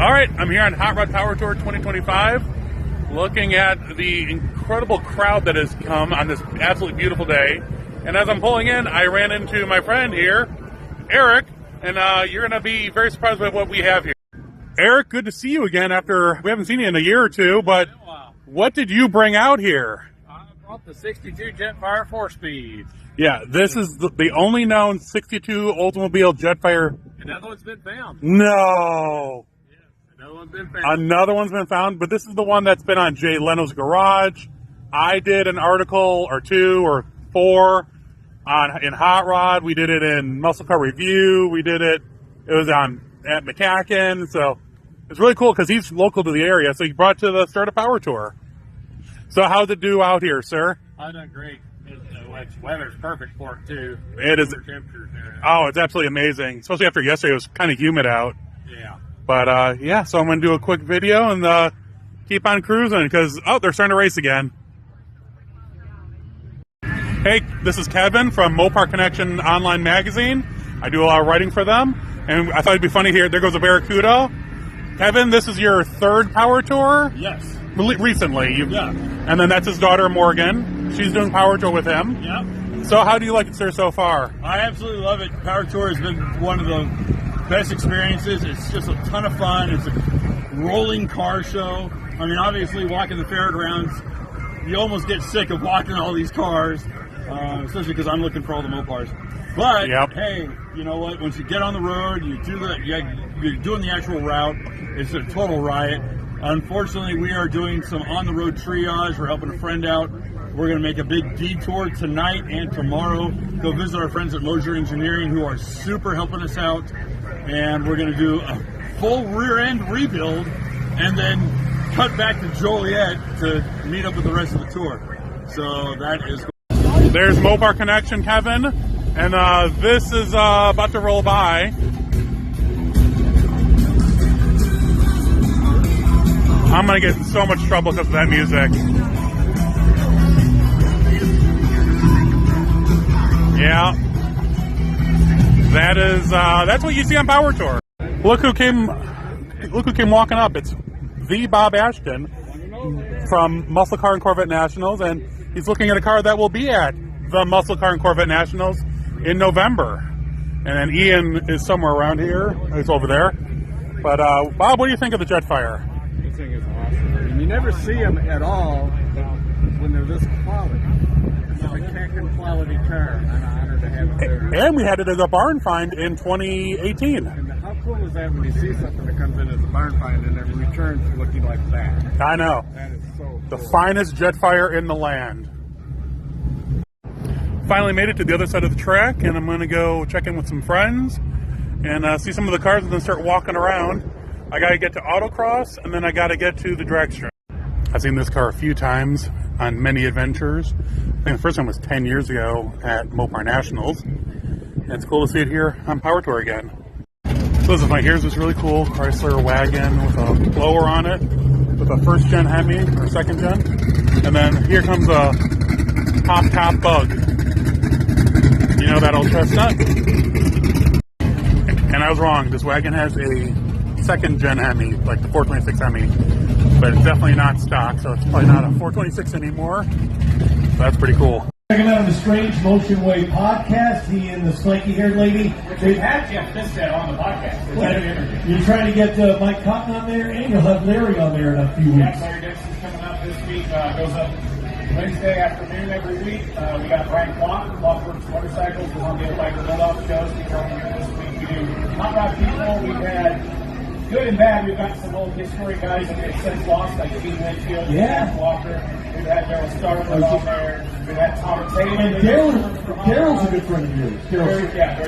All right, I'm here on Hot Rod Power Tour 2025, looking at the incredible crowd that has come on this absolutely beautiful day. And as I'm pulling in, I ran into my friend here, Eric, and you're going to be very surprised by what we have here. Eric, good to see you again after we haven't seen you in a year or two, but what did you bring out here? I brought the 62 Jetfire 4-speed. Yeah, this is the only known 62 Oldsmobile Jetfire. Another one's been found. No. Yes, another one's been found. Another one's been found, but this is the one that's been on Jay Leno's Garage. I did an article or two or four in Hot Rod. We did it in Muscle Car Review. We did it. It was at McCacken. So it's really cool because he's local to the area. So he brought to the Start a Power Tour. So how's it do out here, sir? I done great. Weather's perfect for it too. It is. Temperatures there. Oh, it's absolutely amazing. Especially after yesterday, it was kind of humid out. Yeah. But yeah, so I'm going to do a quick video and keep on cruising because they're starting to race again. Hey, this is Kevin from Mopar Connection Online Magazine. I do a lot of writing for them, and I thought it'd be funny here. There goes a Barracuda. Kevin, this is your third power tour? Yes. Recently. Yeah. And then that's his daughter, Morgan. She's doing power tour with him. Yep. So how do you like it, sir, so far? I absolutely love it. Power Tour has been one of the best experiences. It's just a ton of fun. It's a rolling car show. I mean, obviously, walking the fairgrounds, you almost get sick of walking all these cars, especially because I'm looking for all the Mopars. But, hey, you know what? Once you get on the road, you're doing the actual route, it's a total riot. Unfortunately, we are doing some on-the-road triage. We're helping a friend out. We're going to make a big detour tonight and tomorrow. Go visit our friends at Mosier Engineering, who are super helping us out. And we're going to do a full rear-end rebuild and then cut back to Joliet to meet up with the rest of the tour. So that is cool. There's Mopar Connection, Kevin. And this is about to roll by. I'm going to get in so much trouble because of that music. Yeah. That's what you see on Power Tour. Look who came walking up. It's the Bob Ashton from Muscle Car and Corvette Nationals, and he's looking at a car that will be at the Muscle Car and Corvette Nationals in November. And then Ian is somewhere around here. He's over there. But Bob, what do you think of the Jetfire? This thing is awesome. I mean, you never see them at all when they're this quality. It's a McCacken quality car. I'm honored to have it there. And we had it as a barn find in 2018. And how cool is that when you see something that comes in as a barn find and it returns looking like that? I know. That is so cool. The finest Jetfire in the land. Finally made it to the other side of the track, and I'm going to go check in with some friends and see some of the cars and then start walking around. I got to get to Autocross, and then I got to get to the drag strip. I've seen this car a few times on many adventures. I think the first time was 10 years ago at Mopar Nationals. And it's cool to see it here on Power Tour again. So here's this really cool Chrysler wagon with a blower on it, with a first gen Hemi, or second gen. And then here comes a top bug. You know that old chestnut? And I was wrong. This wagon has a second gen Hemi, like the 426 Hemi, but it's definitely not stock, so it's probably not a 426 anymore. So that's pretty cool. Checking out the Strange Motion Way podcast. He and the spiky-haired lady. They've had Jeff Fiskett on the podcast. You're trying to get Mike Cotton on there, and you'll have Larry on there in a few weeks. Yeah, Larry Dixon's coming up this week. Goes up Wednesday afternoon every week. We got Brian Clark, Clockworks Motorcycles. We're on the Biker Build-Off shows. He's on here this week. We do Hot Rod People. We've had good and bad. We've got some old history guys that have since lost, like Gene Winfield, Jack Walker. We've had Daryl Starwood on there. We've had Tom Taylor. And Daryl's a good friend of yours.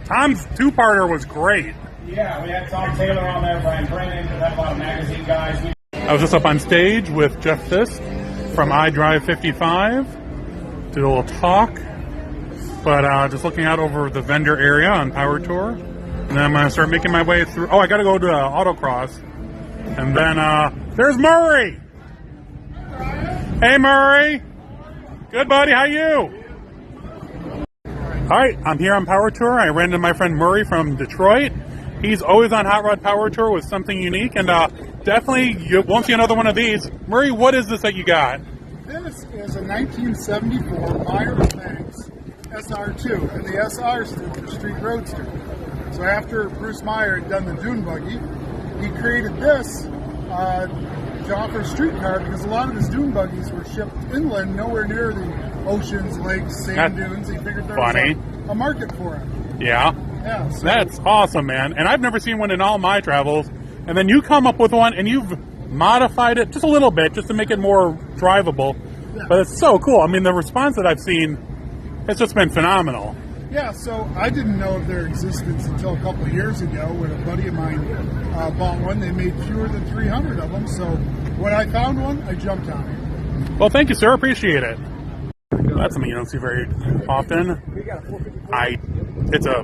Tom's two-parter was great. Yeah, we had Tom Taylor on there, Brian Brennan. We had a lot of magazine guys. I was just up on stage with Jeff Fisk from iDrive 55. Did a little talk, but just looking out over the vendor area on Power Tour. And then I'm going to start making my way through. Oh, I got to go to Autocross. And then there's Murray. Hey, Murray. Good, buddy. How you? All right, I'm here on Power Tour. I ran into my friend Murray from Detroit. He's always on Hot Rod Power Tour with something unique, and definitely you won't see another one of these. Murray, what is this that you got? This is a 1974 Meyer Banks SR2, and the SR stood for Street Roadster. So after Bruce Meyer had done the dune buggy, he created this to offer a street car because a lot of his dune buggies were shipped inland, nowhere near the oceans, lakes, sand dunes. He figured there was a market for it. Yeah. Yeah, so That's awesome, man. And I've never seen one in all my travels. And then you come up with one and you've modified it just a little bit just to make it more drivable. Yeah. But it's so cool. I mean, the response that I've seen, it's just been phenomenal. yeah, so I didn't know of their existence until a couple of years ago when a buddy of mine bought one. They made fewer than 300 of them, so when I found one, I jumped on it. Well, thank you, sir. Appreciate it. That's something you don't see very often. It's a,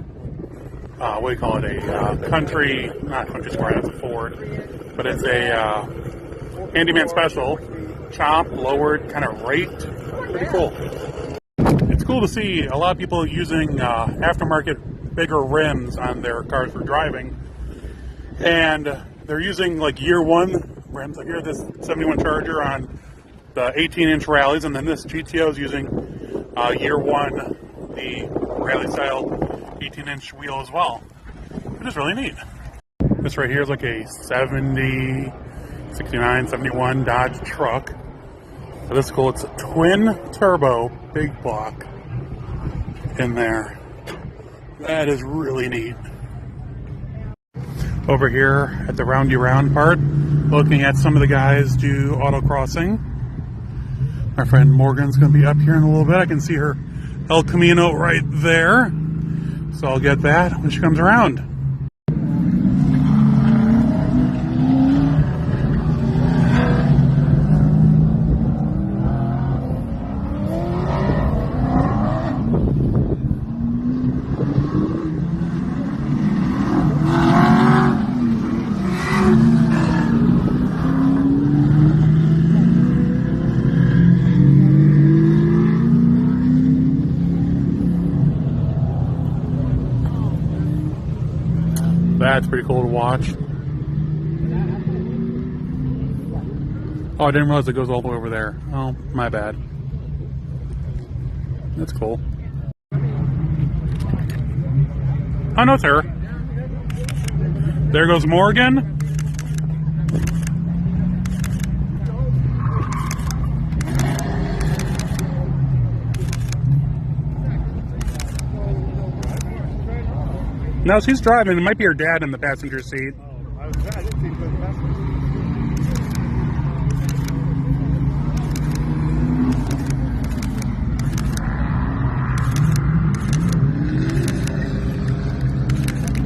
what do you call it? A country, not country square, that's a Ford, but it's a handyman special, chop, lowered, kind of raked. Pretty cool. It's cool to see a lot of people using aftermarket bigger rims on their cars for driving, and they're using like year one rims. Like here, this 71 Charger on the 18-inch rallies, and then this GTO is using year one, the rally style 18-inch wheel as well, which is really neat. This right here is like a 70, 69, 71 Dodge truck. But this is cool. It's a twin turbo big block in there. That is really neat. Over here at the roundy round part, looking at some of the guys do autocrossing. My friend Morgan's going to be up here in a little bit. I can see her El Camino right there. So I'll get that when she comes around. That's pretty cool to watch. Oh, I didn't realize it goes all the way over there. Oh, my bad. That's cool. Oh, no, it's her. There goes Morgan. No, she's driving. It might be her dad in the passenger seat.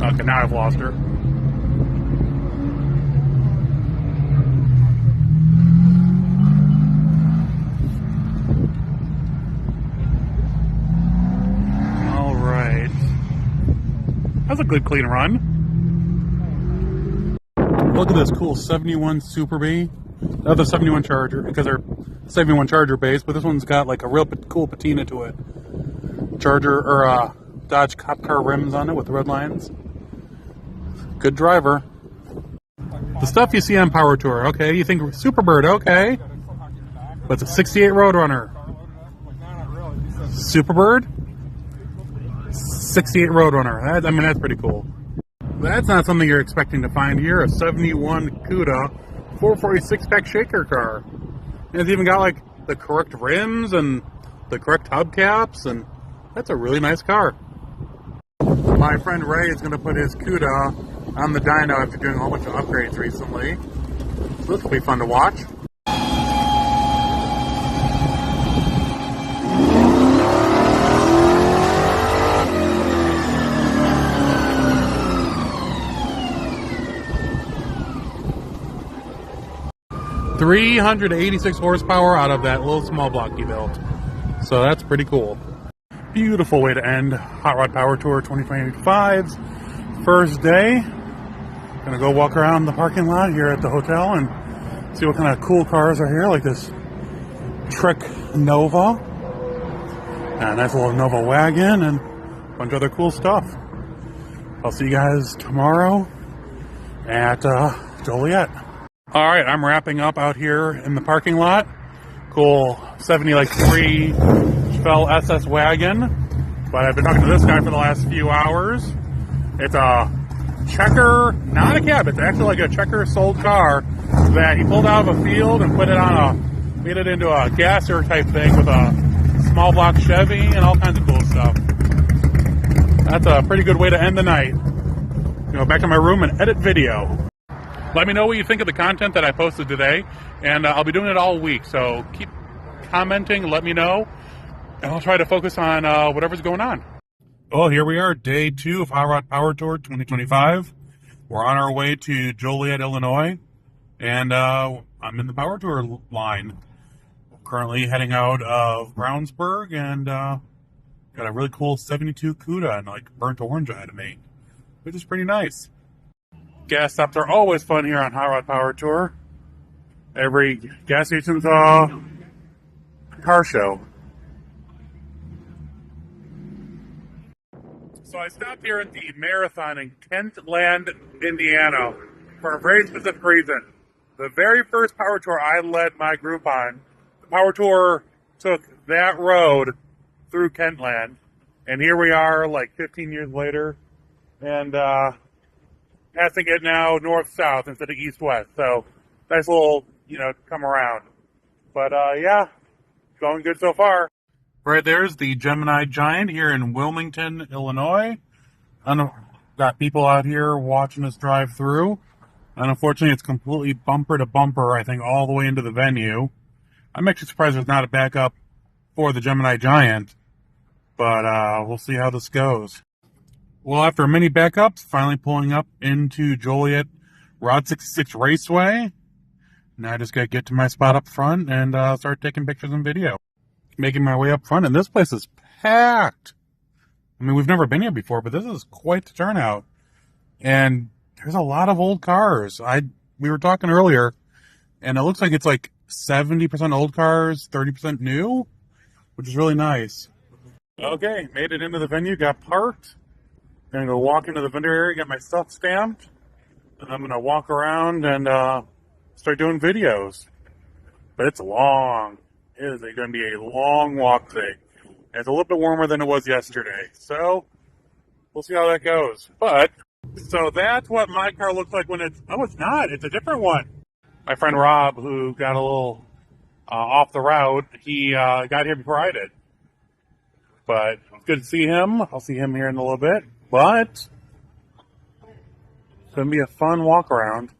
Okay, now I've lost her. That's a good clean run. Look at this cool 71 Super B. Another 71 Charger, because they're 71 Charger base, but this one's got like a real cool patina to it. Charger or Dodge cop car rims on it with the red lines. Good driver. The stuff you see on Power Tour, okay, you think Superbird, okay. But it's a 68 Roadrunner. Superbird? 68 Roadrunner. I mean, that's pretty cool. That's not something you're expecting to find here. A 71 CUDA 446 pack shaker car. And it's even got like the correct rims and the correct hubcaps, and that's a really nice car. My friend Ray is going to put his CUDA on the dyno after doing a whole bunch of upgrades recently. So this will be fun to watch. 386 horsepower out of that little small block he built. So that's pretty cool. Beautiful way to end Hot Rod Power Tour 2025's first day. Gonna go walk around the parking lot here at the hotel and see what kind of cool cars are here, like this Trek Nova, and a nice little Nova wagon, and a bunch of other cool stuff. I'll see you guys tomorrow at Joliet. All right, I'm wrapping up out here in the parking lot. Cool 73 Fell SS wagon. But I've been talking to this guy for the last few hours. It's a checker, not a cab. It's actually like a checker sold car that he pulled out of a field and made it into a gasser type thing with a small block Chevy and all kinds of cool stuff. That's a pretty good way to end the night. Go back to my room and edit video. Let me know what you think of the content that I posted today, and I'll be doing it all week. So keep commenting, let me know, and I'll try to focus on whatever's going on. Well, here we are, day 2 of Hot Rod Power Tour 2025. We're on our way to Joliet, Illinois, and I'm in the Power Tour line. Currently heading out of Brownsburg, and got a really cool 72 CUDA and like burnt orange ahead of me, which is pretty nice. Gas stops are always fun here on Hot Rod Power Tour. Every gas station's a car show. So I stopped here at the marathon in Kentland, Indiana, for a very specific reason. The very first Power Tour I led my group on, the Power Tour took that road through Kentland, and here we are like 15 years later, and passing it now north-south instead of east-west. So nice little, come around. But yeah, going good so far. Right there's the Gemini Giant here in Wilmington, Illinois. Got people out here watching us drive through. And unfortunately, it's completely bumper to bumper, I think, all the way into the venue. I'm actually surprised there's not a backup for the Gemini Giant. But we'll see how this goes. Well, after many backups, finally pulling up into Joliet Route 66 Raceway. Now I just got to get to my spot up front and start taking pictures and video. Making my way up front, and this place is packed. I mean, we've never been here before, but this is quite the turnout. And there's a lot of old cars. We were talking earlier, and it looks like it's like 70% old cars, 30% new, which is really nice. Okay, made it into the venue, got parked. Gonna go walk into the vendor area, get my stuff stamped, and I'm gonna walk around and start doing videos. But it's long. It is going to be a long walk today. It's a little bit warmer than it was yesterday, so we'll see how that goes. But, so that's what my car looks like when it's, oh, it's not, it's a different one. My friend Rob, who got a little off the route, he got here before I did. But it's good to see him. I'll see him here in a little bit. But it's going to be a fun walk around.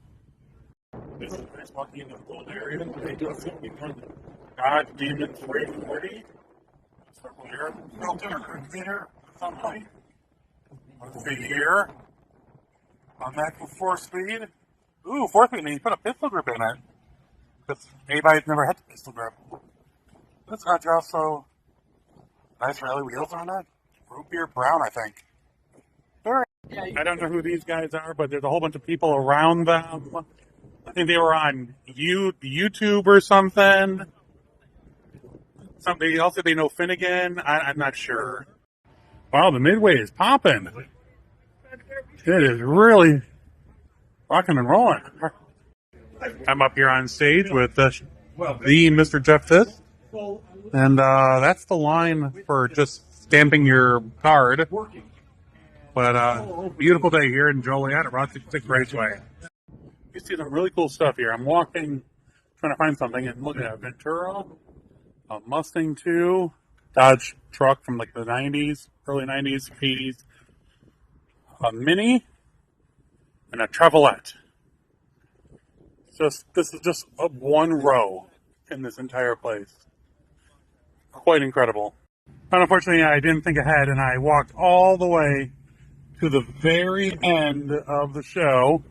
This is a nice walking into the gold area. They do have something fun. God, Demon 340. Circle here. Filter, meter, sunlight. Let's see here. On that for 4-speed. Ooh, 4-speed, and you put a pistol grip in it. Because anybody's never had the pistol grip. This car's also nice rally wheels on it. Root beer brown, I think. Sure. I don't know who these guys are, but there's a whole bunch of people around them. I think they were on YouTube or something. Somebody else said they know Finnegan. I'm not sure. Wow, the Midway is popping. It is really rocking and rolling. I'm up here on stage with the Mr. Jeff Fisk. And that's the line for just stamping your card. But beautiful day here in Joliet at Route 66 Raceway. You see some really cool stuff here. I'm walking, trying to find something, and looking at a Ventura, a Mustang 2, Dodge truck from like the 90s, early 90s, 80s, a Mini, and a Travelette. This is just one row in this entire place. Quite incredible. But unfortunately, I didn't think ahead, and I walked all the way to the very end of the show.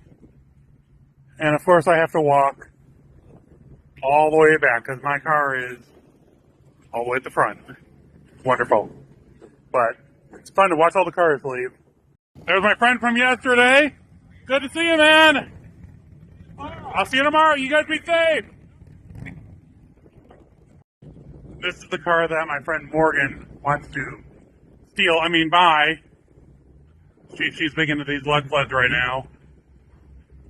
And of course, I have to walk all the way back because my car is all the way at the front. Wonderful. But it's fun to watch all the cars leave. There's my friend from yesterday. Good to see you, man. I'll see you tomorrow. You guys be safe. This is the car that my friend Morgan wants to buy. She's big into these lead sleds right now.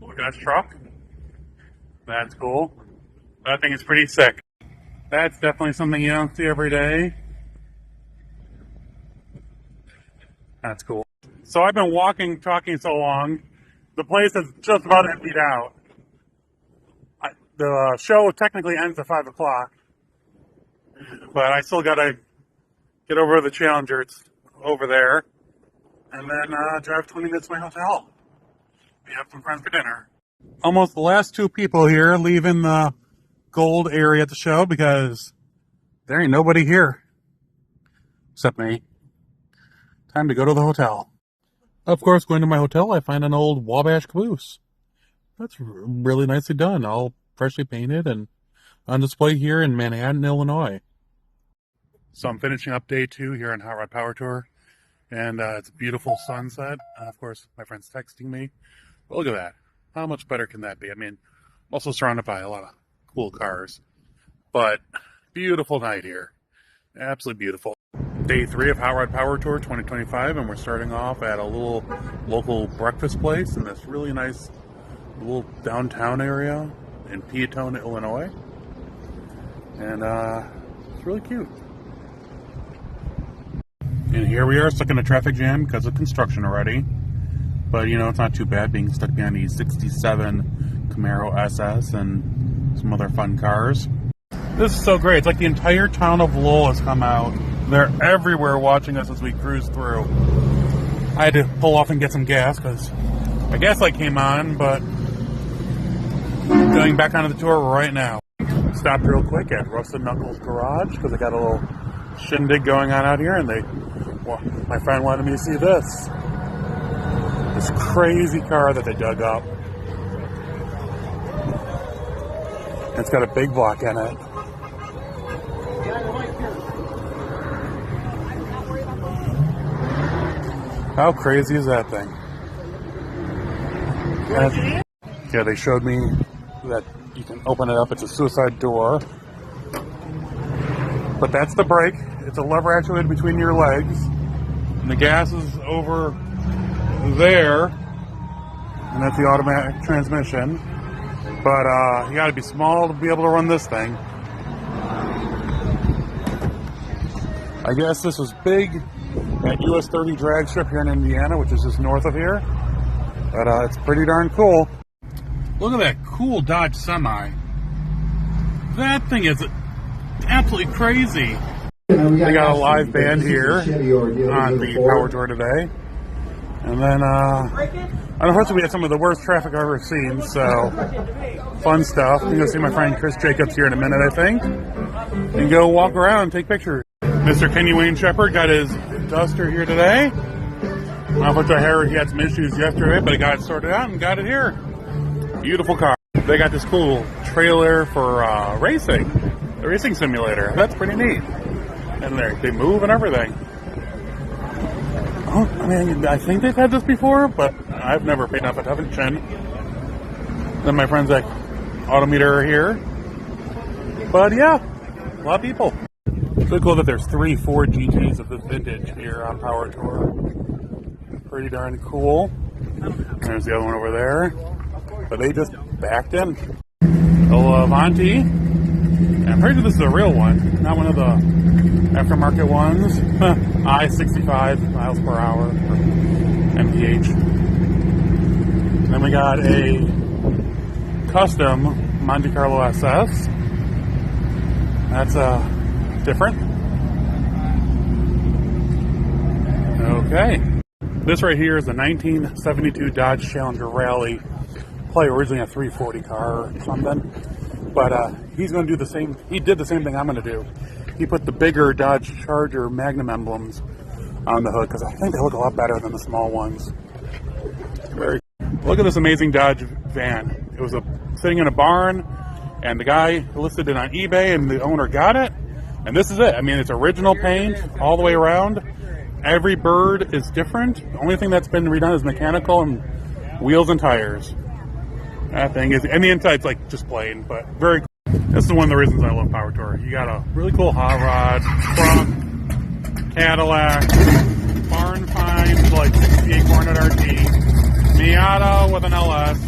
Look at that truck. That's cool. That thing is pretty sick. That's definitely something you don't see every day. That's cool. So I've been talking so long. The place is just about emptied out. The show technically ends at 5 o'clock. But I still gotta get over to the Challenger. It's over there. And then drive 20 minutes to my hotel. We have some friends for dinner. Almost the last two people here leaving the gold area at the show because there ain't nobody here. Except me. Time to go to the hotel. Of course, going to my hotel, I find an old Wabash caboose. That's really nicely done. All freshly painted and on display here in Manhattan, Illinois. So I'm finishing up day 2 here on Hot Rod Power Tour. And it's a beautiful sunset. Of course, my friend's texting me. But look at that. How much better can that be? I mean, I'm also surrounded by a lot of cool cars. But beautiful night here. Absolutely beautiful. Day 3 of Hot Rod Power Tour 2025. And we're starting off at a little local breakfast place in this really nice little downtown area in Peatone, Illinois. And it's really cute. And here we are stuck in a traffic jam because of construction already. But, you know, it's not too bad being stuck behind the 67 Camaro SS and some other fun cars. This is so great. It's like the entire town of Lowell has come out. They're everywhere watching us as we cruise through. I had to pull off and get some gas because my gas light came on, but I'm going back onto the tour right now. Stopped real quick at Rusted Knuckles Garage because I got a little shindig going on out here, and my friend wanted me to see this crazy car that they dug up. It's got a big block in it. How crazy is that thing? Yeah, they showed me that you can open it up. It's a suicide door. But that's the brake. It's a lever actuated between your legs. And the gas is over there. And that's the automatic transmission. But you gotta be small to be able to run this thing. I guess this was big at US 30 drag strip here in Indiana, which is just north of here. But it's pretty darn cool. Look at that cool Dodge Semi. That thing is absolutely crazy. They got a live band here on the Power Tour today. And then, unfortunately, we had some of the worst traffic I've ever seen, so fun stuff. I'm going to see my friend Chris Jacobs here in a minute, I think, and go walk around and take pictures. Mr. Kenny Wayne Shepherd got his Duster here today. Unfortunately, I heard he had some issues yesterday, but he got it sorted out and got it here. Beautiful car. They got this cool trailer for racing, the racing simulator. That's pretty neat. And they move and everything. Oh, I mean, I think they've had this before, but I've never paid enough attention. Then my friends at Autometer are here. But yeah, a lot of people. It's really cool that there's 3 Ford GTs of this vintage here on Power Tour. Pretty darn cool. There's the other one over there. But they just backed in. The Avanti. And I'm pretty sure this is a real one, not one of the aftermarket ones. I-65 miles per hour for MPH. Then we got a custom Monte Carlo SS. That's different. Okay. This right here is a 1972 Dodge Challenger Rally. Probably originally a 340 car or something. But he's going to do the same. He did the same thing I'm going to do. He put the bigger Dodge Charger Magnum emblems on the hood because I think they look a lot better than the small ones. Look at this amazing Dodge van. It was sitting in a barn, and the guy listed it on eBay, and the owner got it. And this is it. I mean, it's original paint all the way around. Every bird is different. The only thing that's been redone is mechanical and wheels and tires. That thing is, and the inside's like just plain, but very cool. This is one of the reasons I love Power Tour. You got a really cool hot rod, truck, Cadillac, barn finds, like 68 Coronet RT, Miata with an LS,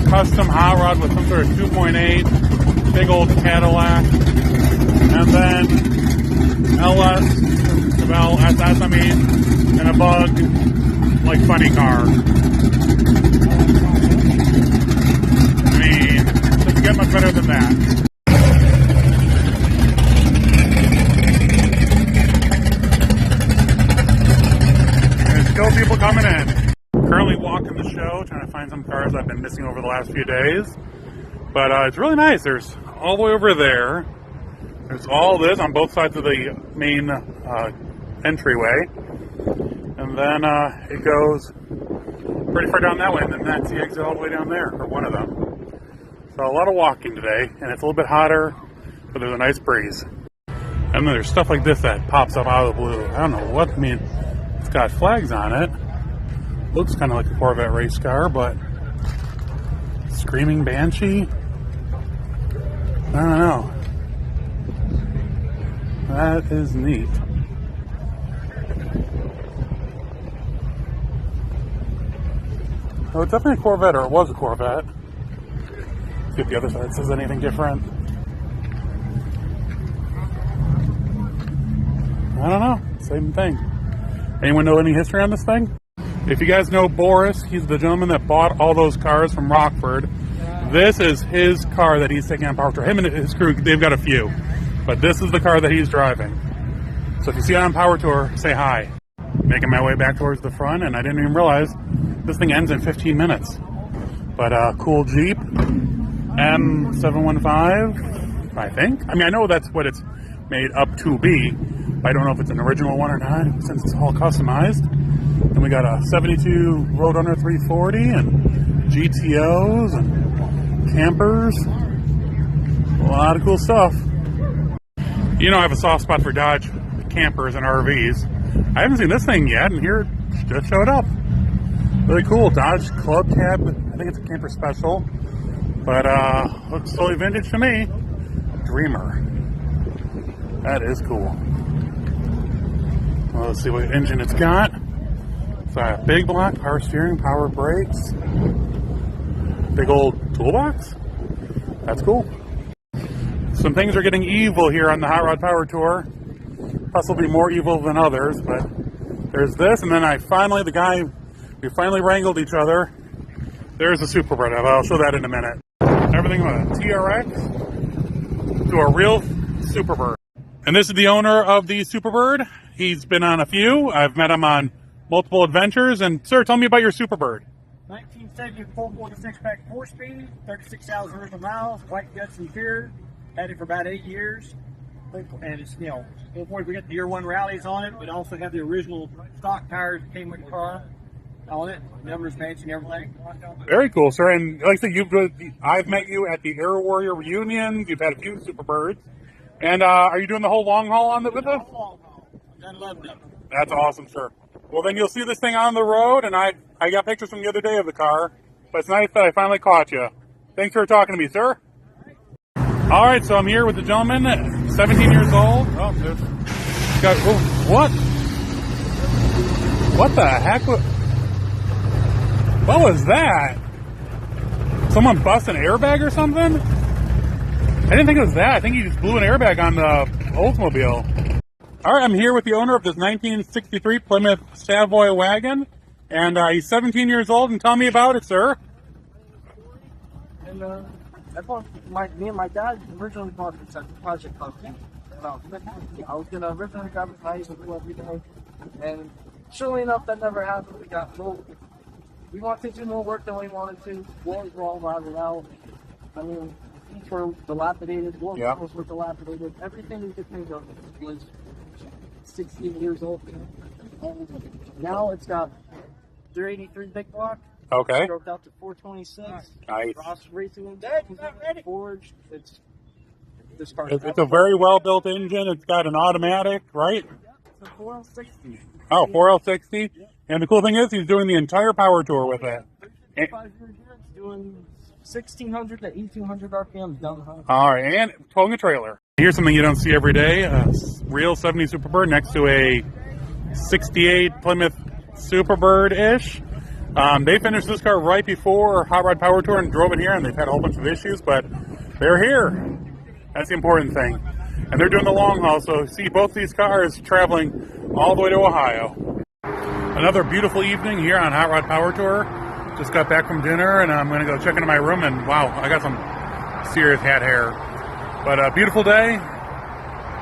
custom hot rod with some sort of 2.8, big old Cadillac, and then LS, well, SS, I mean, and a bug, like funny car. I mean, doesn't get much better than that. There's still people coming in. Currently walking the show, trying to find some cars I've been missing over the last few days. But it's really nice. There's all the way over there. There's all this on both sides of the main entryway. And then it goes pretty far down that way, and then that's the exit all the way down there, or one of them. So a lot of walking today, and it's a little bit hotter, but there's a nice breeze. And then there's stuff like this that pops up out of the blue. I don't know what, I mean, it's got flags on it. Looks kind of like a Corvette race car, but Screaming Banshee? I don't know. That is neat. Oh, it's definitely a Corvette, or it was a Corvette. See if the other side says anything different. I don't know. Same thing. Anyone know any history on this thing? If you guys know Boris, he's the gentleman that bought all those cars from Rockford. This is his car that he's taking on Power Tour. Him and his crew, they've got a few. But this is the car that he's driving. So if you see it on Power Tour, say hi. Making my way back towards the front, and I didn't even realize this thing ends in 15 minutes. But cool Jeep. M715, I think. I mean, I know that's what it's made up to be. But I don't know if it's an original one or not, since it's all customized. Then we got a 72 Roadrunner 340 and GTOs and campers. A lot of cool stuff. You know, I have a soft spot for Dodge campers and RVs. I haven't seen this thing yet, and here it just showed up. Really cool. Dodge Club Cab. I think it's a camper special, but looks totally vintage to me. Dreamer. That is cool. Well, let's see what engine it's got. So I have big block, power steering, power brakes, big old toolbox. That's cool. Some things are getting evil here on the Hot Rod Power Tour. Possibly more evil than others, but there's this, and then we finally wrangled each other. There's the Superbird. I'll show that in a minute. Everything from a TRX to a real Superbird. And this is the owner of the Superbird. He's been on a few. I've met him on multiple adventures. And sir, tell me about your Superbird. 1974 46-pack 4-speed, 36,000 original miles, white guts interior. Had it for about 8 years. And it's, you know, we got the year one rallies on it, but also have the original stock tires that came with the car on it. Numbers matching everything. Very cool, sir. And like I said, I've met you at the Air Warrior reunions. You've had a few Superbirds. And are you doing the whole long haul on it with us? I love them. That's awesome, sir. Well, then you'll see this thing on the road, and I got pictures from the other day of the car, but it's nice that I finally caught you. Thanks for talking to me, sir. All right, so I'm here with the gentleman, 17 years old. Oh, there's got, what? What the heck? What was that? Someone bust an airbag or something? I didn't think it was that. I think he just blew an airbag on the Oldsmobile. All right, I'm here with the owner of this 1963 Plymouth Savoy wagon, and he's 17 years old. And tell me about it, sir. And I bought me and my dad originally bought this at the project company. I was gonna originally grab it nice and do everything, and surely enough, that never happened. We wanted to do more work than we wanted to. Walls were all rotted out. I mean, seats were dilapidated. Walls were dilapidated. Everything we could think of was 16 years old. And now it's got 383 big block. Okay. Stroked out to 426. Nice. Ross Racing forged. It's a very well built engine. It's got an automatic, right? It's a 4L60. Oh, 4L60. Yeah. And the cool thing is, he's doing the entire power tour with it. 5 years here, it's doing 1,600 to 1,800 RPMs down the highway. All right, and towing a trailer. Here's something you don't see every day: a real 70 Superbird next to a 68 Plymouth Superbird-ish. They finished this car right before Hot Rod Power Tour and drove it here, and they've had a whole bunch of issues, but they're here. That's the important thing. And they're doing the long haul, so see both these cars traveling all the way to Ohio. Another beautiful evening here on Hot Rod Power Tour. Just got back from dinner, and I'm going to go check into my room, and wow, I got some serious hat hair. But a beautiful day,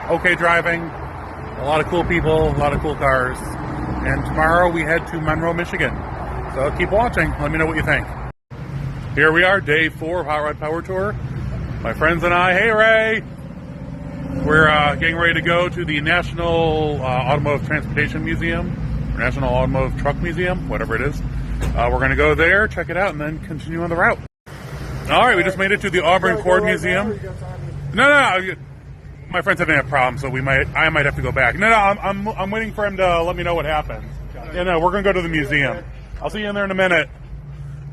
okay driving, a lot of cool people, a lot of cool cars. And tomorrow we head to Monroe, Michigan. So keep watching. Let me know what you think. Here we are, day 4 of Hot Rod Power Tour. My friends and I, hey Ray! We're getting ready to go to the National Automotive Transportation Museum, or National Automotive Truck Museum, whatever it is. We're going to go there, check it out, and then continue on the route. All right, we just made it to the Auburn Cord Museum. No. My friend's having a problem, so I might have to go back. No, I'm waiting for him to let me know what happens. Yeah, no, we're going to go to the museum. I'll see you in there in a minute.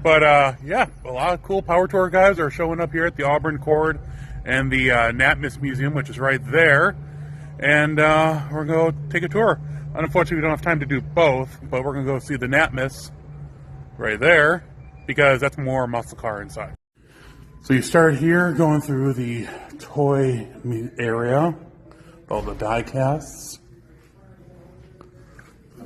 But yeah, a lot of cool Power Tour guys are showing up here at the Auburn Cord and the NatMis Museum, which is right there. And we're going to go take a tour. Unfortunately, we don't have time to do both, but we're going to go see the NatMis right there because that's more muscle car inside. So you start here going through the toy area, all the die casts.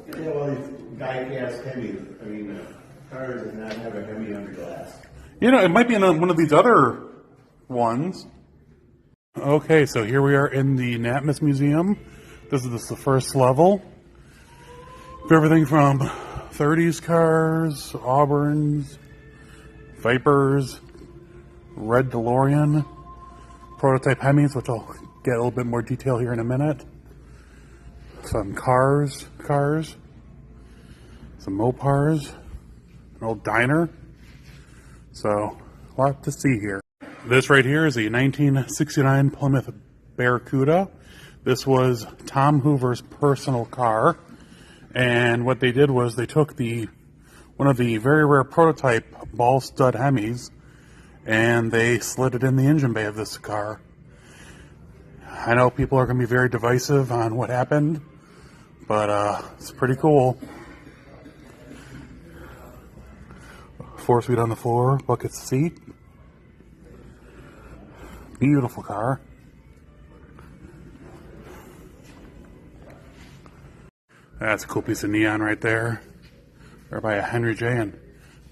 Yeah, well, these die cast Hemis, cars does not have a Hemi under glass. You know, it might be in one of these other ones. Okay, so here we are in the NatMis Museum. This is the first level. Everything from 30s cars, Auburns, Vipers, red DeLorean, prototype Hemis, which I'll get a little bit more detail here in a minute. Some cars, some Mopars, an old diner. So, a lot to see here. This right here is a 1969 Plymouth Barracuda. This was Tom Hoover's personal car. And what they did was they took one of the very rare prototype ball stud Hemis and they slid it in the engine bay of this car. I know people are going to be very divisive on what happened, but it's pretty cool. 4-seat on the floor, bucket seat. Beautiful car. That's a cool piece of neon right there. Or by a Henry J. And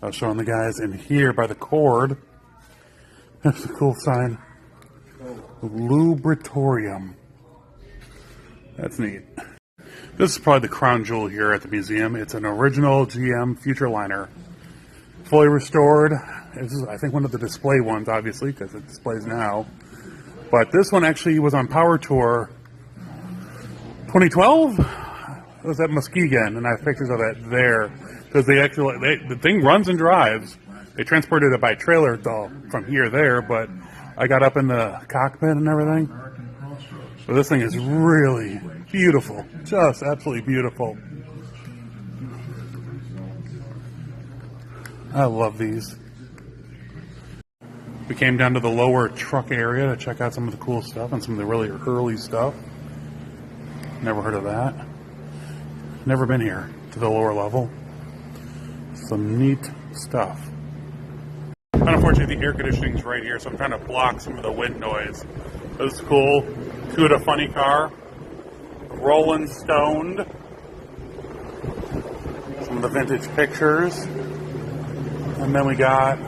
I was showing the guys in here by the cord. That's a cool sign. Lubritorium. That's neat. This is probably the crown jewel here at the museum. It's an original GM Futureliner. Fully restored. This is, I think, one of the display ones, obviously, because it displays now. But this one actually was on Power Tour 2012? It was at Muskegon, and I have pictures of it there. Because the thing runs and drives. They transported it by trailer from here there, but I got up in the cockpit and everything. So this thing is really beautiful. Just absolutely beautiful. I love these. We came down to the lower truck area to check out some of the cool stuff and some of the really early stuff. Never heard of that. Never been here to the lower level. Some neat stuff. Unfortunately, the air conditioning's right here, so I'm trying to block some of the wind noise. This is cool. CUDA funny car. Rolling Stoned. Some of the vintage pictures. And then we got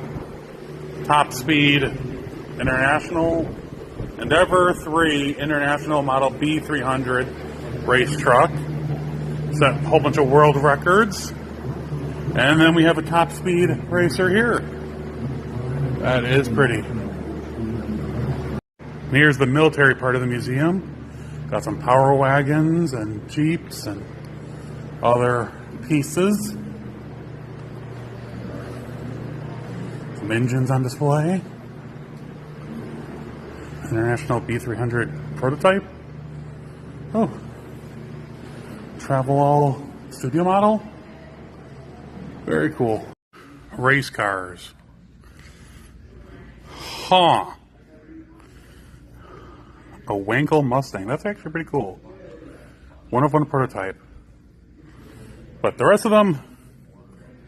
Top Speed International Endeavor 3 International Model B300 race truck. Set a whole bunch of world records. And then we have a Top Speed racer here. That is pretty. And here's the military part of the museum. Got some power wagons and Jeeps and other pieces. Some engines on display. International B300 prototype. Oh. Travel studio model. Very cool. Race cars. Huh. A Wankel Mustang. That's actually pretty cool. One of one prototype. But the rest of them,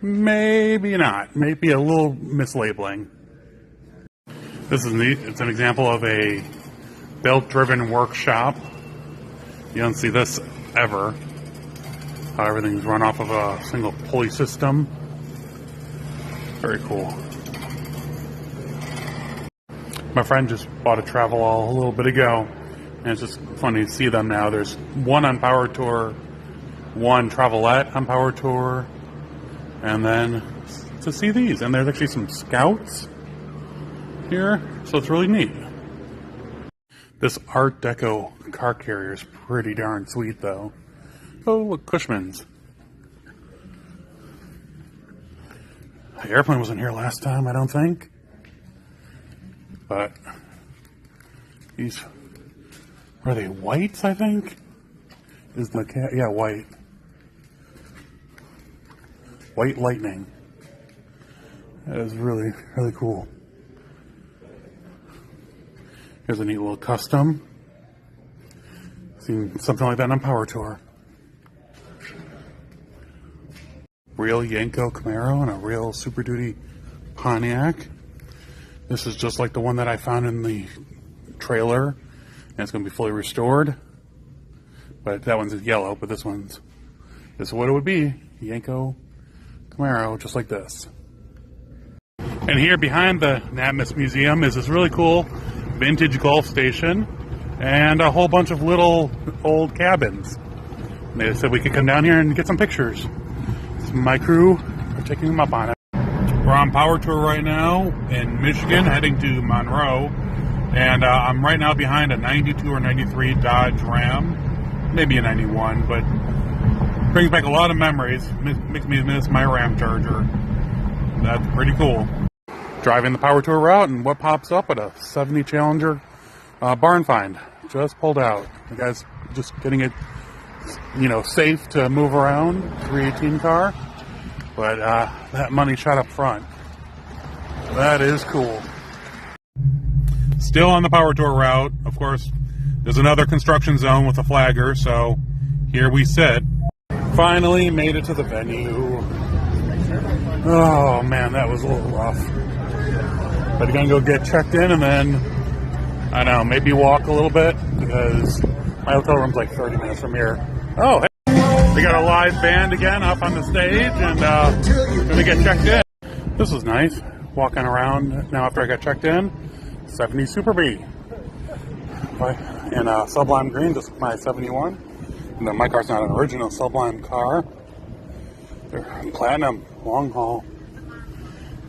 maybe not. Maybe a little mislabeling. This is neat. It's an example of a belt-driven workshop. You don't see this ever. How everything's run off of a single pulley system. Very cool. My friend just bought a Travelall a little bit ago, and it's just funny to see them now. There's one on Power Tour, one Travelette on Power Tour, and then to see these. And there's actually some Scouts here, so it's really neat. This Art Deco car carrier is pretty darn sweet, though. Oh, look, Cushman's. The airplane wasn't here last time, I don't think. But these, are they whites, I think? Is the cat, yeah, white. White Lightning. That is really, really cool. Here's a neat little custom. Seen something like that on Power Tour. Real Yenko Camaro and a real Super Duty Pontiac. This is just like the one that I found in the trailer, and it's going to be fully restored. But that one's yellow, but this is what it would be. Yenko Camaro, just like this. And here behind the Natmas Museum is this really cool vintage Gulf station and a whole bunch of little old cabins. And they said we could come down here and get some pictures. My crew are taking them up on it. We're on Power Tour right now in Michigan, heading to Monroe, and I'm right now behind a 92 or 93 Dodge Ram, maybe a 91, but brings back a lot of memories. Makes me miss my Ram Charger. That's pretty cool. Driving the Power Tour route, and what pops up at a 70 Challenger barn find. Just pulled out. The guy's just getting it, you know, safe to move around, 318 car, but that money shot up front. That is cool. Still on the Power Tour route, of course, there's another construction zone with a flagger, so here we sit. Finally made it to the venue. Oh man, that was a little rough. But you're gonna go get checked in and then, I don't know, maybe walk a little bit, because my hotel room's like 30 minutes from here. Oh, hey, we got a live band again up on the stage, and gonna get checked in. This was nice, walking around now after I got checked in. 70 Super B. In Sublime Green, just my 71. No, my car's not an original Sublime car. They're platinum, long haul.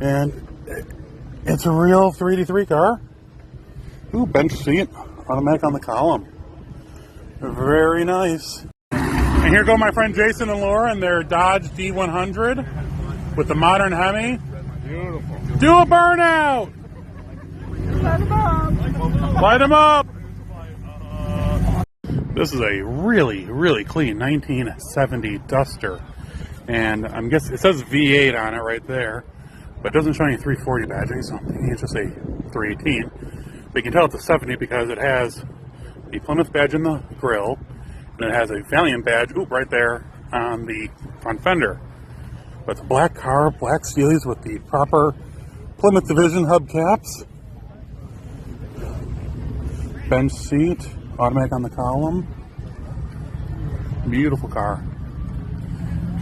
And it's a real 383 car. Ooh, bench seat, automatic on the column. Very nice. And here go my friend Jason and Laura in their Dodge D100 with the modern Hemi. Beautiful. Do a burnout! Light them up! Light them up! This is a really, really clean 1970 Duster. And I'm guessing it says V8 on it right there, but it doesn't show any 340 badging, so it's just a 318. But you can tell it's a 70 because it has the Plymouth badge in the grill, and it has a Valiant badge, right there on the front fender. But it's a black car, black Steelies with the proper Plymouth Division hubcaps. Bench seat, automatic on the column. Beautiful car.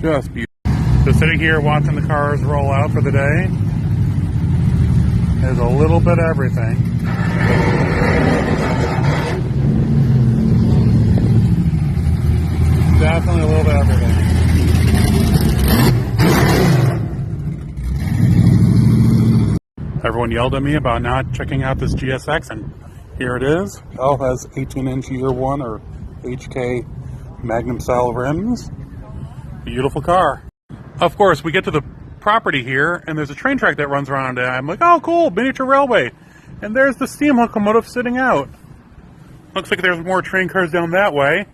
Just beautiful. Just sitting here watching the cars roll out for the day. There's a little bit of everything. Definitely a little bit of everything. Everyone yelled at me about not checking out this GSX, and here it is. It all has 18-inch year one or HK Magnum style rims. Beautiful car. Of course, we get to the property here, and there's a train track that runs around it. I'm like, oh, cool, miniature railway. And there's the steam locomotive sitting out. Looks like there's more train cars down that way.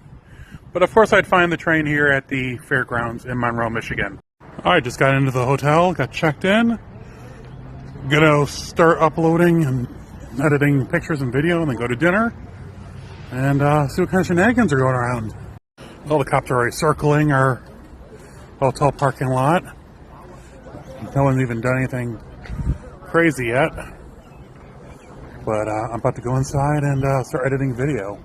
But of course, I'd find the train here at the fairgrounds in Monroe, Michigan. All right, just got into the hotel, got checked in. Gonna start uploading and editing pictures and video, and then go to dinner. And see what kind of shenanigans are going around. All the cops are already circling our hotel parking lot. No one's even done anything crazy yet. But I'm about to go inside and start editing video.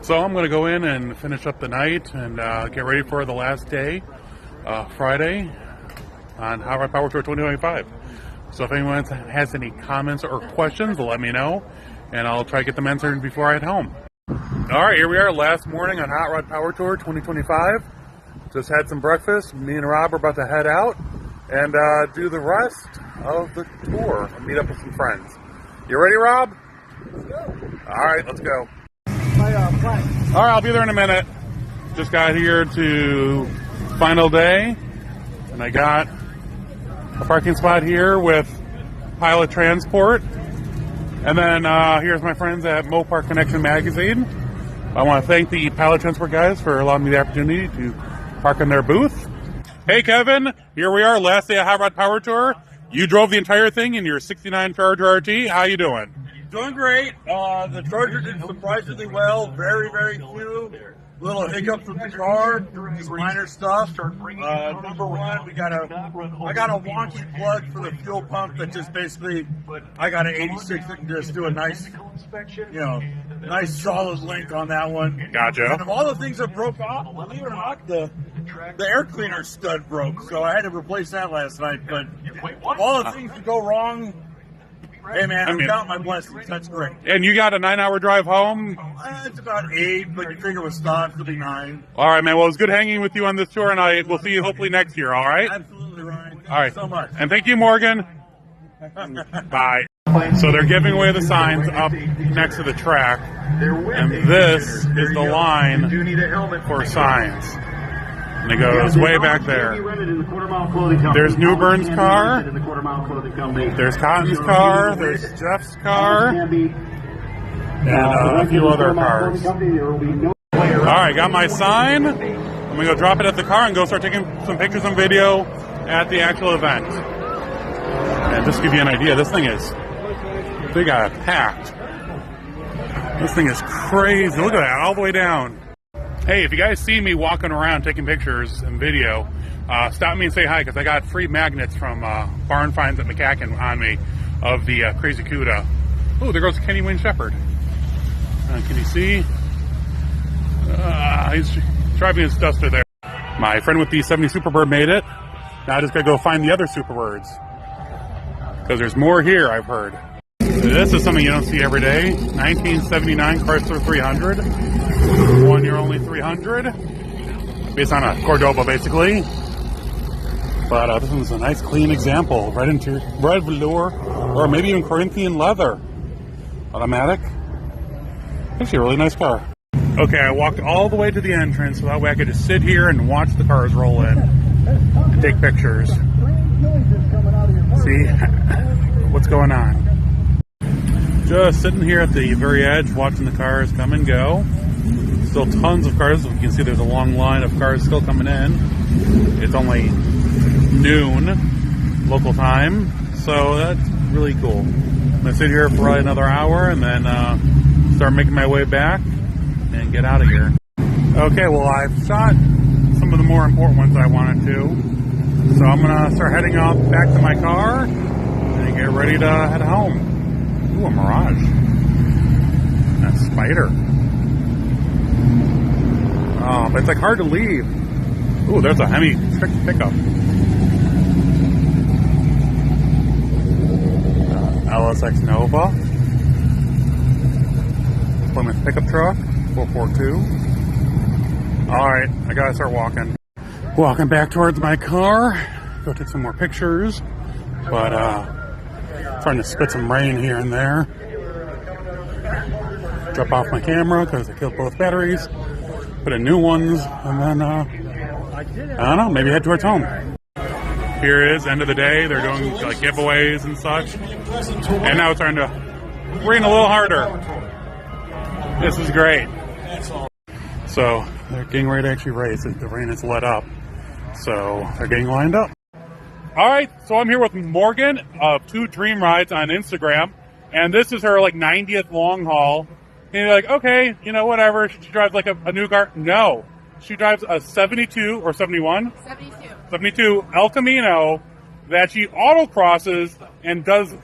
So I'm going to go in and finish up the night and get ready for the last day, Friday, on Hot Rod Power Tour 2025. So if anyone has any comments or questions, let me know, and I'll try to get them answered before I head home. Alright, here we are, last morning on Hot Rod Power Tour 2025. Just had some breakfast. Me and Rob are about to head out and do the rest of the tour and meet up with some friends. You ready, Rob? Let's go. Alright, let's go. Flight. Alright, I'll be there in a minute. Just got here to final day, and I got a parking spot here with Pilot Transport. And then here's my friends at Mopar Connection Magazine. I want to thank the Pilot Transport guys for allowing me the opportunity to park in their booth. Hey Kevin, here we are, last day of Hot Rod Power Tour. You drove the entire thing in your 69 Charger RT. How you doing? Doing great. The Charger did surprisingly well. Very, very few little hiccups with the car, just minor stuff. Number one, I got a wonky plug for the fuel pump that just basically, I got an 86 that can just do a nice, nice solid link on that one. Gotcha. And of all the things that broke off, believe it or not, the air cleaner stud broke, so I had to replace that last night. But all the things that go wrong, hey man, I'm counting my blessings. That's great. And you got a 9-hour drive home? It's about 8, but you figure with stops it'll be 9. All right, man. Well, it was good hanging with you on this tour, and we'll see you hopefully next year, all right? Absolutely, Ryan. Thank all right. you so much. And thank you, Morgan. Bye. So they're giving away the signs up next to the track, and this is the line for signs. And it goes way back there. There's Newburn's car, there's Cotton's car, there's Jeff's car, and a few other cars. Alright, got my sign. I'm going to go drop it at the car and go start taking some pictures and video at the actual event. And just to give you an idea, this thing is, they got it packed. This thing is crazy. Look at that, all the way down. Hey, if you guys see me walking around taking pictures and video, stop me and say hi, because I got free magnets from Barn Finds at McCacken on me of the Crazy Cuda. Oh, there goes Kenny Wayne Shepherd. Can you see? He's driving his duster there. My friend with the 70 Superbird made it. Now I just gotta go find the other Superbirds, because there's more here, I've heard. This is something you don't see every day. 1979 Chrysler 300. One year only 300. Based on a Cordoba, basically. But this one's a nice clean example. Red velour, or maybe even Corinthian leather. Automatic. Actually a really nice car. Okay, I walked all the way to the entrance so that way I could just sit here and watch the cars roll in and take pictures. See what's going on. Just sitting here at the very edge watching the cars come and go. Still tons of cars. You can see there's a long line of cars still coming in. It's only noon local time, so that's really cool. I'm going to sit here for probably another hour and then start making my way back and get out of here. Okay, well I've shot some of the more important ones I wanted to, so I'm going to start heading off back to my car and get ready to head home. Ooh, a Mirage. A Spider. Oh, but it's like hard to leave. Ooh, there's a Hemi pickup. LSX Nova. Plymouth pickup truck. 442. Alright, I gotta start walking. Walking back towards my car. Go take some more pictures. But, starting to spit some rain here and there. Drop off my camera because I killed both batteries. Put in new ones, and then, I don't know, maybe head towards home. Here it is, end of the day. They're doing like giveaways and such. And now it's starting to rain a little harder. This is great. So they're getting ready to actually race. The rain has let up. So they're getting lined up. All right, so I'm here with Morgan of 2 Dream Rides on Instagram. And this is her like 90th long haul. And you're like, okay, you know, whatever. She drives like a new car. No, she drives a 72 or 71? 72. 72 El Camino that she autocrosses and does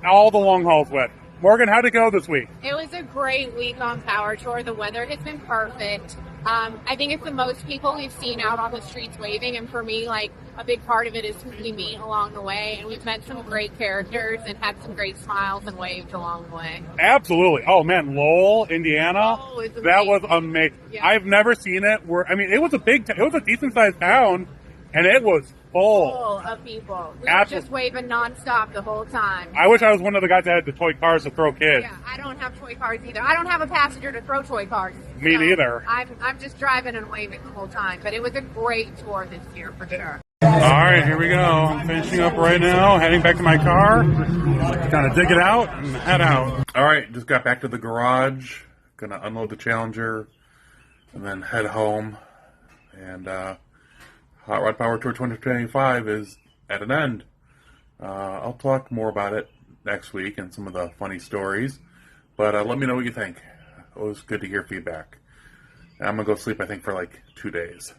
all the long hauls with. Morgan, how'd it go this week? It was a great week on Power Tour. The weather has been perfect. I think it's the most people we've seen out on the streets waving, and for me, like, a big part of it is who we meet along the way, and we've met some great characters and had some great smiles and waved along the way. Absolutely. Oh man, Lowell, Indiana. Oh, it's that was amazing. amazing. Yeah. I've never seen it. It was it was a decent sized town, and it was full. Full of people. We were Absolutely. just waving nonstop the whole time. I wish I was one of the guys that had the toy cars to throw kids. Yeah, I don't have toy cars either. I don't have a passenger to throw toy cars. Me So neither. I'm just driving and waving the whole time. But it was a great tour this year for sure. All right, here we go. I'm finishing up right now, heading back to my car. Kind of dig it out and head out. All right, just got back to the garage. Gonna unload the Challenger and then head home. And Hot Rod Power Tour 2025 is at an end. I'll talk more about it next week and some of the funny stories. But let me know what you think. It was good to hear feedback. And I'm going to go sleep, I think, for like 2 days.